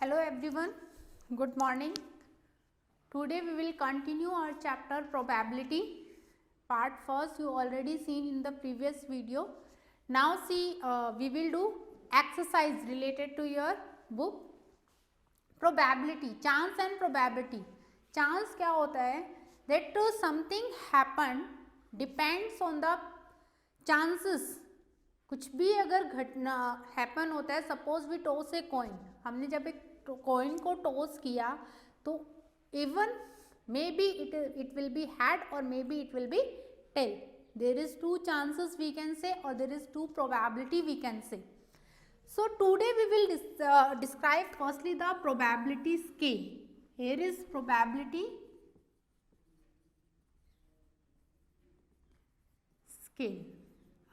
Hello everyone, good morning. Today we will continue our chapter probability. Part first you already seen in the previous video. Now see we will do exercise related to your book. Probability, chance and probability. Chance क्या होता है? That something happen depends on the chances. कुछ भी अगर घटना happen होता है, suppose we toss a coin, हमने जब एक कॉइन को टॉस किया तो even maybe it will be head और maybe it will be tail. There is two chances we can say और there is two probability we can say. So today we will describe firstly the probability scale. Here is probability scale.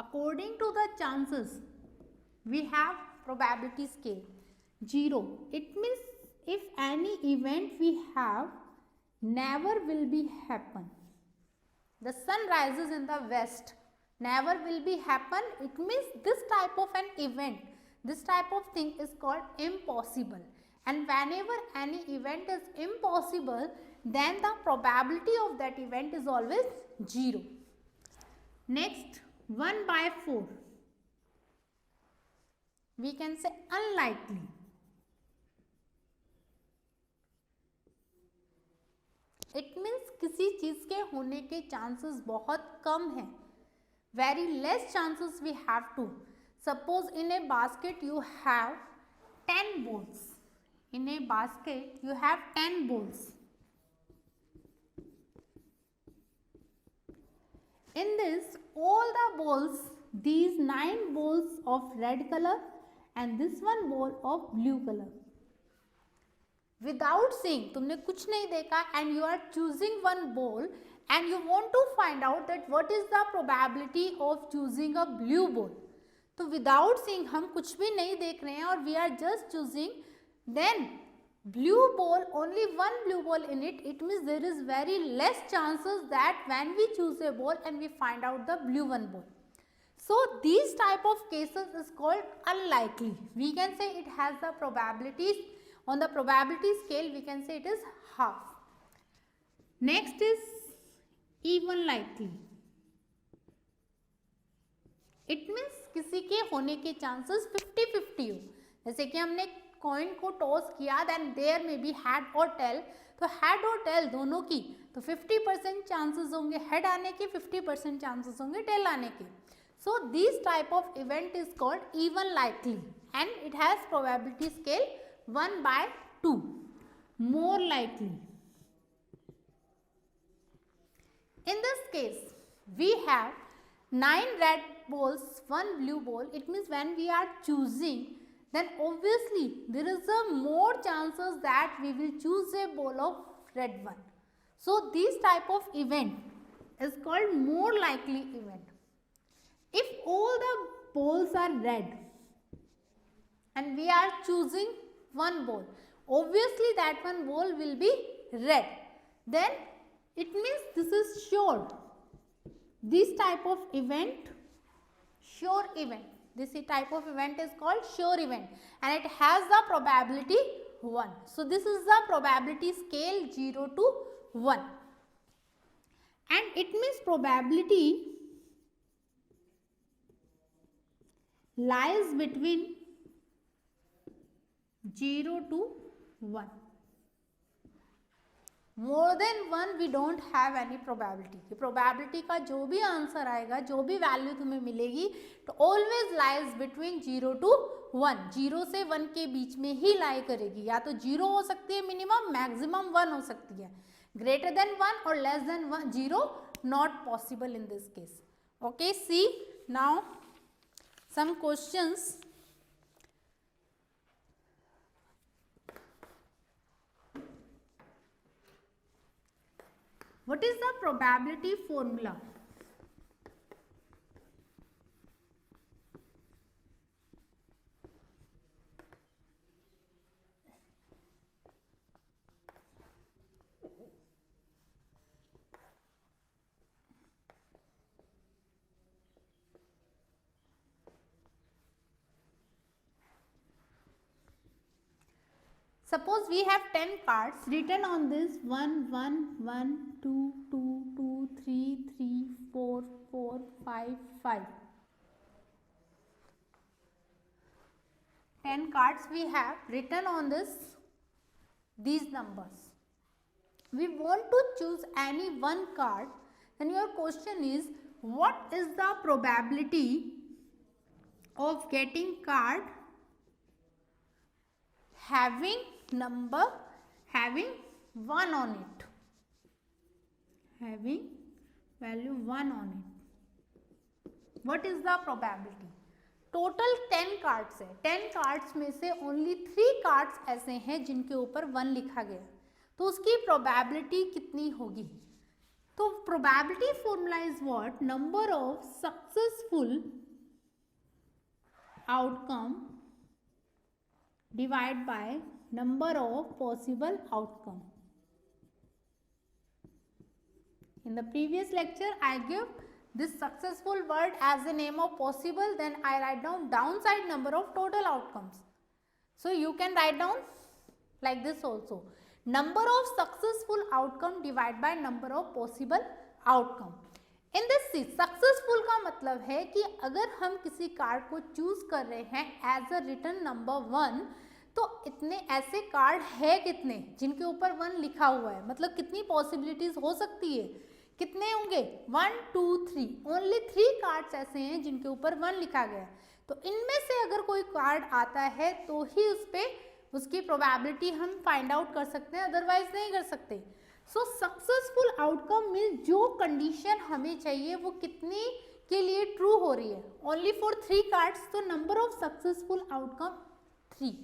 According to the chances, we have probability scale 0. It means if any event we have never will be happen. The sun rises in the west. Never will be happen. It means this type of an event, this type of thing is called impossible. And whenever any event is impossible, then the probability of that event is always 0. Next, 1 by 4. We can say unlikely. It means किसी चीज के होने के chances बहुत कम हैं. Very less chances we have to. Suppose in a basket you have 10 balls. In a basket you have 10 balls. In this, all the balls, these 9 balls of red color and this one ball of blue color. Without seeing, तुमने कुछ नहीं देखा and you are choosing one ball and you want to find out that what is the probability of choosing a blue ball. तो without seeing, हम कुछ भी नहीं देख रहे हैं और we are just choosing, then blue ball, only one blue ball in it, it means there is very less chances that when we choose a ball and we find out the blue one ball. So these type of cases is called unlikely. We can say it has the probabilities, on the probability scale we can say it is half. Next is even likely. It means किसी के होने के chances 50-50 हो. जैसे कि हमने coin को toss किया, देन देयर में बी हैड और टेल, तो हैड और टेल दोनों की तो 50% चांसेस होंगे हेड आने के, 50% चांसेस होंगे टेल आने के. So this type of event is called even likely and it has probability scale 1 by 2. More likely. In this case we have 9 red balls, 1 blue ball. It means when we are choosing, then obviously there is a more chances that we will choose a ball of red one. So this type of event is called more likely event. If all the balls are red and we are choosing one ball, obviously that one ball will be red. Then it means this is sure. This type of event, sure event. This type of event is called sure event and it has the probability 1. So this is the probability scale 0 to 1. And it means probability lies between 0 to 1. More than 1 we don't have any probability. कि probability का जो भी answer आएगा, जो भी value तुम्हें मिलेगी, तो ऑलवेज लाइज बिटवीन 0 to 1. 0 से 1 के बीच में ही लाई करेगी. या तो 0 हो सकती है मिनिमम, मैक्सिमम 1 हो सकती है. ग्रेटर देन 1 और less than 0 not possible in this case. Okay, see now some questions. What is the probability formula? Suppose we have 10 cards written on this 1 1 1 2 2 2 3 3 4 4 5 5. 10 cards we have written on these numbers. We want to choose any one card, then your question is, what is the probability of getting card having number having 1 on it, having value 1 on it? What is the probability? Total 10 cards है, 10 cards में से only 3 cards ऐसे हैं जिनके ऊपर 1 लिखा गया, तो उसकी प्रोबेबिलिटी कितनी होगी? तो probability formula is what? Number of successful outcome divide by number of possible outcome. In the previous lecture I give this successful word as the name of possible, then I write down downside number of total outcomes. So you can write down like this also, number of successful outcome divided by number of possible outcome. In this successful का मतलब है कि अगर हम किसी card को choose कर रहे हैं एज अ रिटर्न नंबर 1, तो इतने ऐसे कार्ड है कितने जिनके ऊपर 1 लिखा हुआ है, मतलब कितनी पॉसिबिलिटीज हो सकती है, कितने होंगे? 1 2 3, ओनली 3 कार्ड्स ऐसे हैं जिनके ऊपर 1 लिखा गया है। तो इनमें से अगर कोई कार्ड आता है तो ही उस पर उसकी प्रोबेबिलिटी हम फाइंड आउट कर सकते हैं, अदरवाइज नहीं कर सकते। सो सक्सेसफुल आउटकम मीन जो कंडीशन हमें चाहिए वो कितने के लिए ट्रू हो रही है? ओनली फॉर 3 कार्ड्स, तो number of successful outcome 3।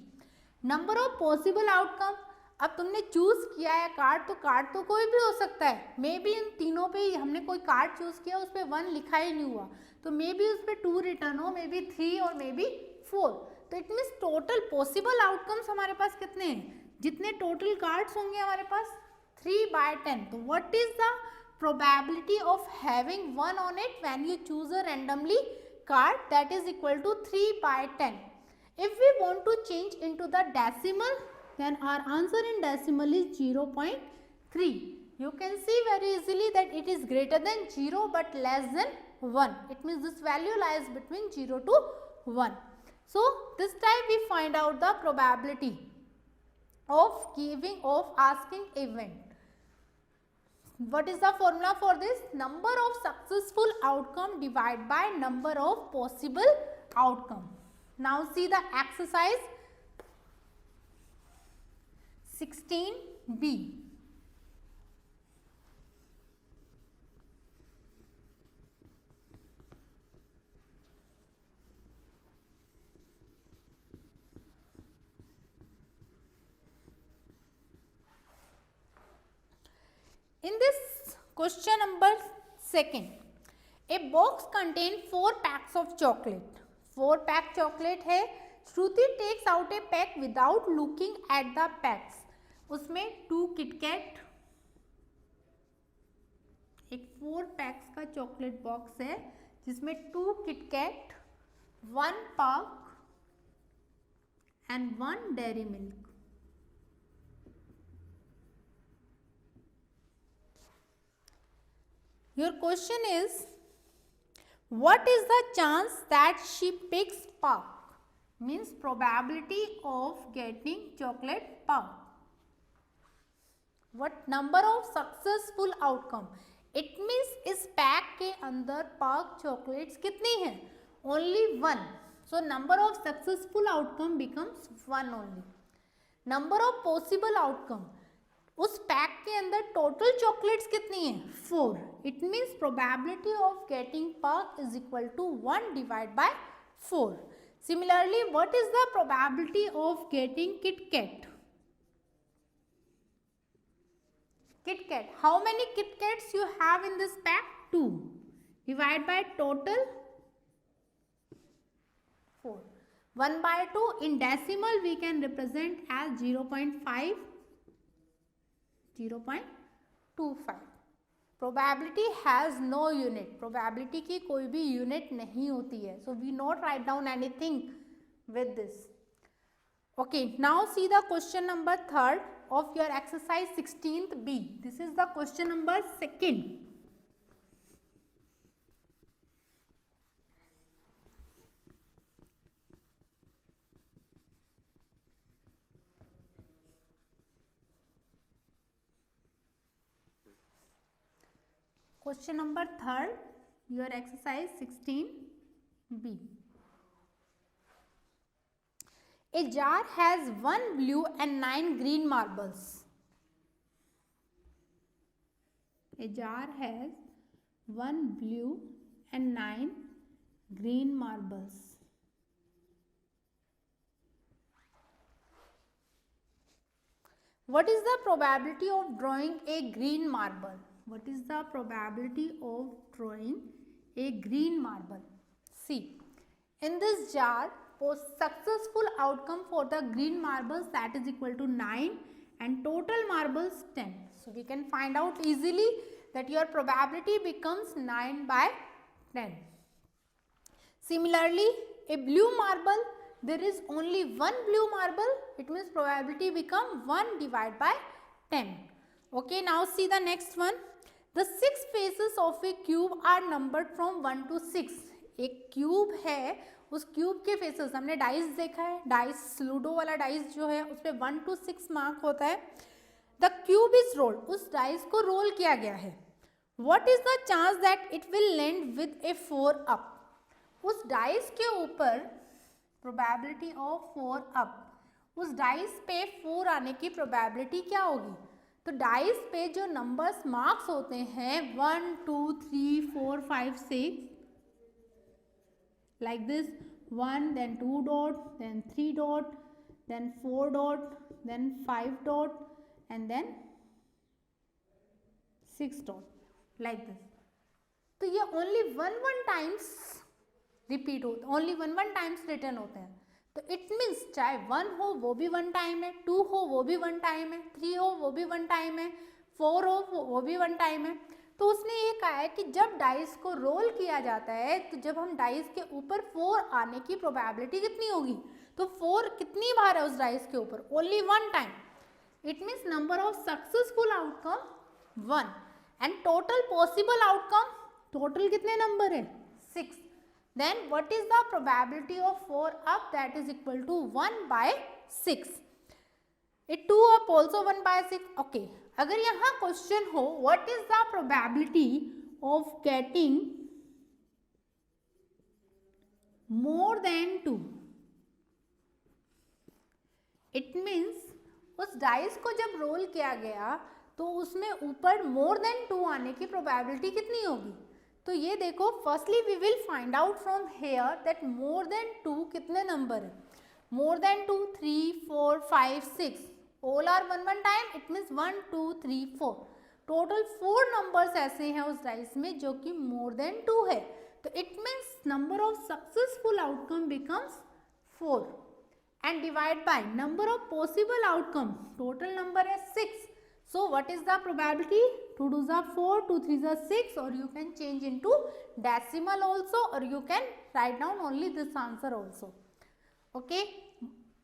Number of possible outcome, अब तुमने चूज किया है कार्ड, तो कार्ड तो कोई भी हो सकता है, मे बी इन तीनों पे हमने कोई कार्ड चूज किया उस पर 1 लिखा ही नहीं हुआ, तो मे बी उस पर 2 रिटर्न हो, मे बी 3 और मे बी 4। तो it means total possible outcomes हमारे पास कितने हैं? जितने टोटल कार्ड्स होंगे हमारे पास 3/10. So what is the probability of having 1 on it when you choose a randomly card? That is equal to 3/10. If we want to change into the decimal, then our answer in decimal is 0.3. You can see very easily that it is greater than 0 but less than 1. It means this value lies between 0 to 1. So this time we find out the probability of asking event. What is the formula for this? Number of successful outcome divided by number of possible outcome. Now see the exercise 16B. In this question number 2, a box contains 4 packs of chocolate. 4 pack chocolate है। श्रुति takes out a pack without looking at the packs. उसमें 2 KitKat, एक 4 PACS का chocolate box है जिसमें 2 KitKat, 1 Park and 1 Dairy Milk. Your question is, what is the chance that she picks Park? Means probability of getting chocolate Park. What number of successful outcome? It means इस pack के अंदर Park chocolates कितनी हैं? Only 1. So number of successful outcome becomes 1 only. Number of possible outcome, उस pack के अंदर total chocolates कितनी हैं? 4. It means probability of getting Park is equal to 1 divide by 4. Similarly what is the probability of getting KitKat? KitKat, how many KitKats you have in this pack? 2. Divide by total 4. 1/2 in decimal we can represent as 0.5. 0.25. Probability has no unit. Probability की कोई भी unit नहीं होती है. So we not write down anything with this. Okay, now see the question number 3rd of your exercise 16th B. This is the question number 2nd. Question number 3rd, your exercise 16B. A jar has 1 blue and 9 green marbles. A jar has 1 blue and 9 green marbles. What is the probability of drawing a green marble? What is the probability of drawing a green marble? See, in this jar, successful outcome for the green marbles, that is equal to 9 and total marbles 10. So, we can find out easily that your probability becomes 9 by 10. Similarly, a blue marble, there is only one blue marble, it means probability become 1 divided by 10. Okay, now see the next one. The 6 faces of a cube are numbered from 1 to 6. एक cube है, उस cube के faces, हमने dice देखा है, dice ludo वाला dice जो है उस पर 1 to 6 मार्क होता है. द क्यूब इज रोल्ड, उस डाइस को रोल किया गया है. What is the chance that it will land with A 4 up? उस डाइस के ऊपर प्रोबेबिलिटी ऑफ 4 अप, उस डाइस पे 4 आने की प्रोबेबिलिटी क्या होगी? तो डाइस पे जो नंबर्स मार्क्स होते हैं 1 2 3 4 5 6 like this, 1 then 2 dot then 3 dot then 4 dot then 5 dot and then 6 dot like this. तो ये only one times रिपीट होते, ओनली वन टाइम्स रिटर्न होते हैं. तो इट मीन्स चाहे 1 हो वो भी 1 टाइम है, 2 हो वो भी 1 टाइम है, 3 हो वो भी 1 टाइम है, 4 हो वो भी 1 टाइम है. तो उसने ये कहा है कि जब डाइस को रोल किया जाता है तो जब हम डाइस के ऊपर 4 आने की प्रोबेबिलिटी कितनी होगी? तो 4 कितनी बार है उस डाइस के ऊपर? Only 1 time. It means number of successful outcome 1 and total possible outcome, total कितने नंबर है? 6. Then what is the probability of 4 up? That is equal to 1 by 6. It 2 up also 1 by 6. Okay. अगर यहाँ question हो what is the probability of getting more than 2? It means उस dice को जब role किया गया तो उसमें ऊपर more than 2 आने की प्रोबेबिलिटी कितनी होगी? तो ये देखो, firstly we will find out from here that more than 2 कितने नंबर है? More than 2 3 4 5 6 all are 1 time. It means 1 2 3 4 total 4 numbers ऐसे हैं उस डाइस में जो कि मोर देन 2 है. तो it means number of successful outcome becomes 4 and divide by number of possible outcome, total number है 6. So what is the probability? 2 2s are 4, 2 3s are 6, or you can change into decimal also, or you can write down only this answer also. Okay.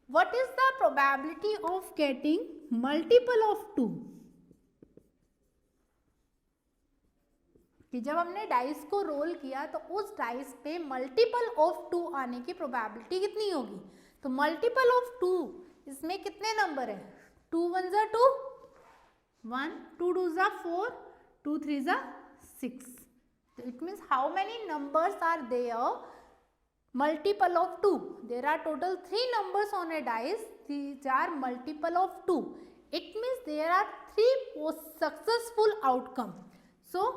What is the probability of getting multiple of 2? कि जब हमने dice को role किया तो उस dice पे multiple of 2 आने की प्रोबेबिलिटी कितनी होगी? तो मल्टीपल ऑफ 2, इसमें कितने नंबर है? 2 1s are 2, 1 2 2s are 4, 2 3s are 6. So it means how many numbers are there multiple of 2? There are total 3 numbers on a dice. These are multiple of 2. It means there are 3 successful outcome. So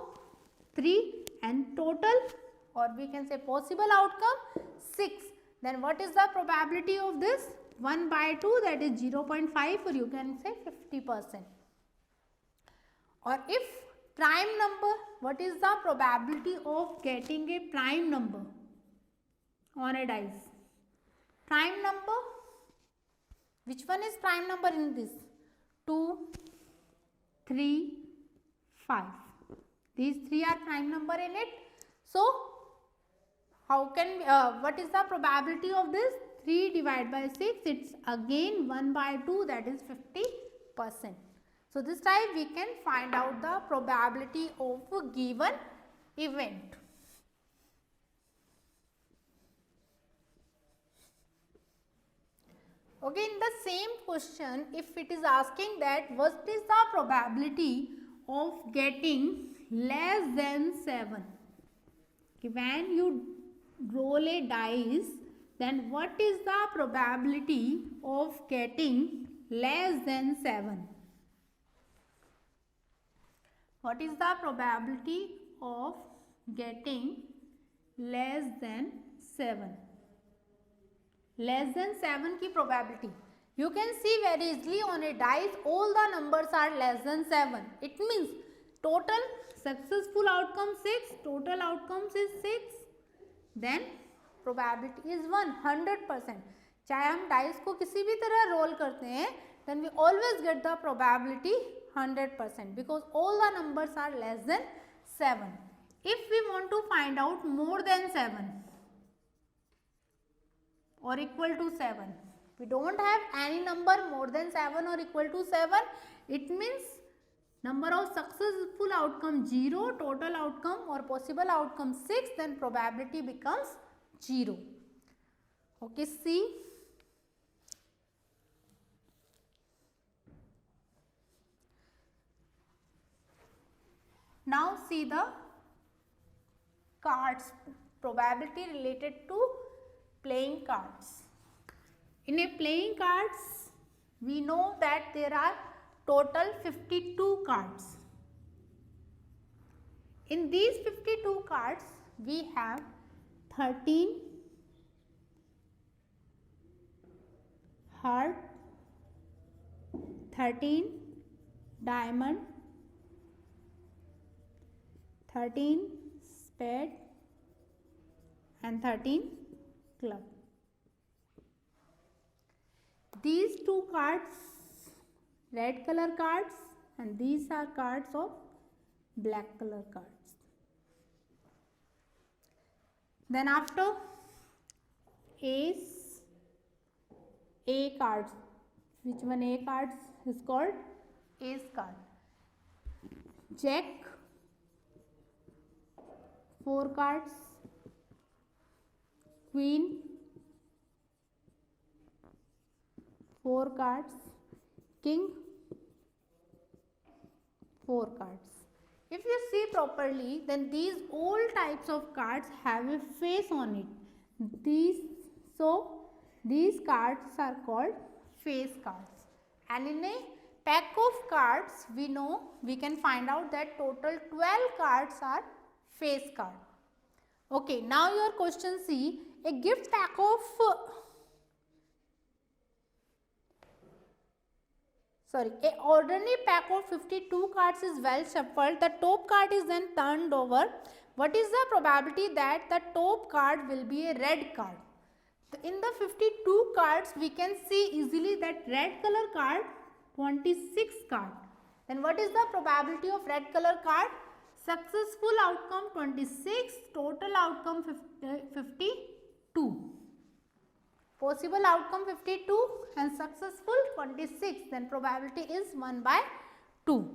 3 and total, or we can say possible outcome 6. Then what is the probability of this? 1 by 2, that is 0.5, or you can say 50%. Or if prime number, what is the probability of getting a prime number on a dice? Prime number, which one is prime number in this? 2, 3, 5. These 3 are prime number in it. So how can what is the probability of this? 3 divided by 6, it's again 1 by 2, that is 50%. So this time we can find out the probability of a given event. Okay, in the same question, if it is asking that what is the probability of getting less than 7? Okay, when you roll a dice, then what is the probability of getting less than 7? What is the probability of getting less than 7? Less than 7 की probability. You can see very easily on a dice, all the numbers are less than 7. It means total successful outcome 6, total outcomes is 6. Then probability is 100%. चाहे हम dice को किसी भी तरह role करते हैं, then we always get the probability 100% because all the numbers are less than 7. If we want to find out more than 7 or equal to 7, we don't have any number more than 7 or equal to 7, it means number of successful outcome 0, total outcome or possible outcome 6, then probability becomes 0. Okay, see. Now see the cards, probability related to playing cards. In a playing cards, we know that there are total 52 cards. In these 52 cards, we have 13 heart, 13 diamond, 13 spade and 13 club. These two cards, red color cards, and these are cards of black color cards. Then after ace, A cards, which one A cards is called ace card. Jack, 4 cards, queen, 4 cards, king, 4 cards. If you see properly, then these all types of cards have a face on it. These cards are called face cards. And in a pack of cards, we can find out that total 12 cards are face card. Okay, now your question see, a gift pack of a ordinary pack of 52 cards is well shuffled. The top card is then turned over. What is the probability that the top card will be a red card? In the 52 cards, we can see easily that red color card 26 card. Then what is the probability of red color card? Successful outcome 26, total outcome 52. Possible outcome 52 and successful 26, then probability is 1 by 2.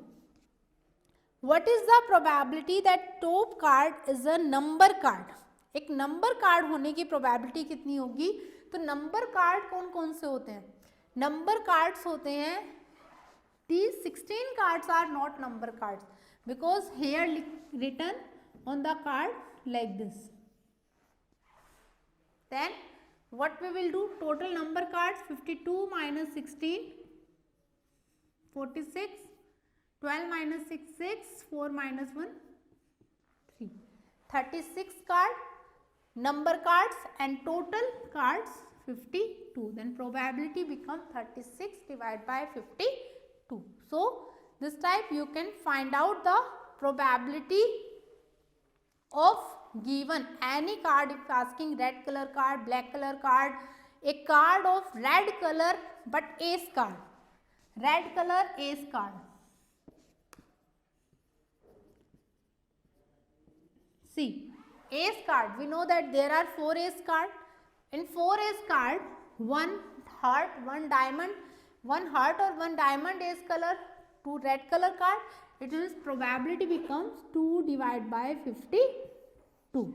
What is the probability that top card is a number card? एक number card होने की probability कितनी होगी? तो number card कौन कौन से होते हैं? नंबर कार्ड्स होते हैं, these 16 cards are not number cards because here written on the card like this. Then what we will do? Total number cards 52 minus 16, 46, 12 minus 6, 6, 4 minus 1, 3. 36 card, number cards and total cards 52. Then probability becomes 36 divided by 52. So this type you can find out the probability of given any card. If asking red color card, black color card, a card of red color but ace card, red color ace card. See, ace card, we know that there are 4 ace card. In 4 ace card, one heart, one diamond, one heart or one diamond is color, 2 red color card, it means probability becomes 2 divided by 52.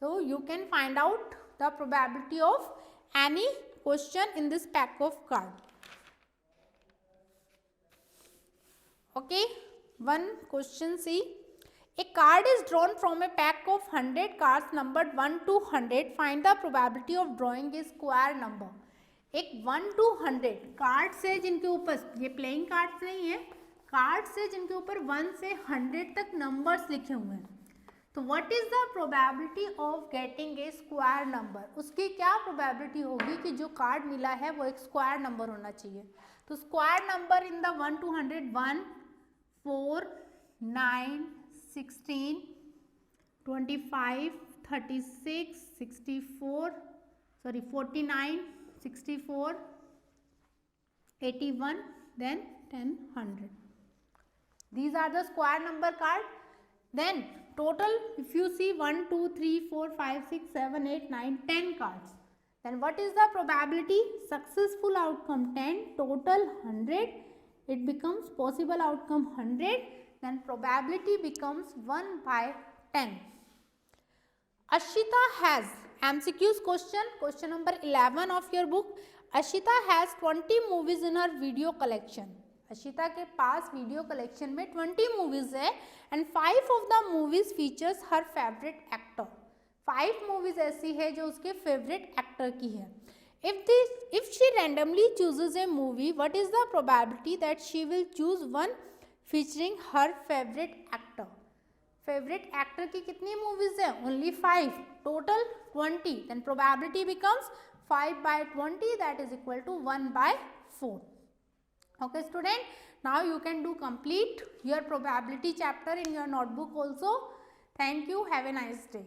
So you can find out the probability of any question in this pack of card. Okay, one question see. A card is drawn from a pack of 100 cards numbered 1 to 100. Find the probability of drawing a square number. एक 1 to 100 card से जिनके ऊपर, ये playing cards नहीं है, card से जिनके ऊपर 1 से 100 तक नंबर्स लिखे हुए हैं, तो what is the probability of getting a square number, उसकी क्या प्रोबेबिलिटी होगी कि जो कार्ड मिला है वो एक स्क्वायर नंबर होना चाहिए. तो square number in the 1 to 100, 1, 4, 9, 16, 25, 36, 64, 49, 64, 81, then 10, 100. These are the square number card. Then total, if you see 1, 2, 3, 4, 5, 6, 7, 8, 9, 10 cards. Then what is the probability? Successful outcome 10, total 100. It becomes possible outcome 100. Then probability becomes 1 by 10. Ashita has MCQs question number 11 of your book. Ashita has 20 movies in her video collection. Ashita के पास video collection में 20 movies है and 5 of the movies features her favourite actor. 5 movies ऐसी है जो उसके favourite actor की है. If she randomly chooses a movie, what is the probability that she will choose one featuring her favorite actor? Favourite actor की कितनी movies है? Only 5, total 20. Then probability becomes 5 by 20, that is equal to 1 by 4. Okay student, now you can do complete your probability chapter in your notebook also. Thank you, have a nice day.